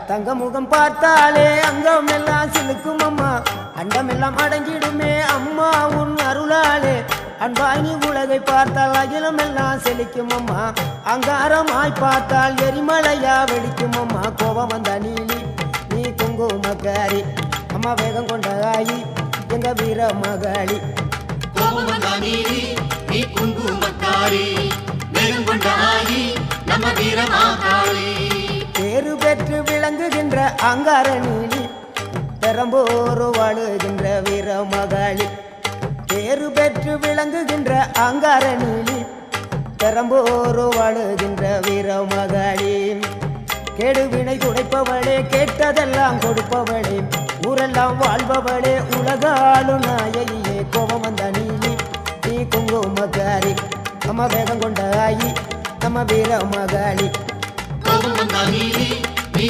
தங்க முகம் பார்த்தாலே அங்கம் எல்லாம் சிலுக்கும் அம்மா, அண்டம் எல்லாம் அடங்கிடுமே அம்மா உன் அருளாலே. அன்பாய் நீ உலகை பார்த்தால் அகிலம் எல்லாம் செழிக்கும் அம்மா, அங்காரமாய் பார்த்தால் எரிமலையா வெடிக்கும் அம்மா. கோபம் வந்த நீலி நீ குங்குமக்காரி அம்மா, வேகம் கொண்ட ஆயி எங்க வீர மகாளி. கோபம் வந்த நீலி நீ குங்குமக்காரி, வேகம் கொண்ட ஆயி நம்ம வீர மகாளி. பேரு பெற்று விளங்குகின்ற அங்கார நீலி, பெரம்போர் வாழுகின்ற வீர மகாளி. பேரு பெற்று விளங்குகின்ற அங்கார நீலி, பெரம்போர் வாழுகின்ற வீர மகாளி. கேடுவினை துடைப்பவளே, கேட்டதெல்லாம் கொடுப்பவளே, ஊரெல்லாம் வாழ்பவளே, உலகாலும் நாயகியே. கோபம் வந்த நீலி நீ குங்குமக்காரி அம்மா, வேகம் கொண்ட ஆயி நம்ம வீர மகாளி. கோபம் வந்த நீலி நீ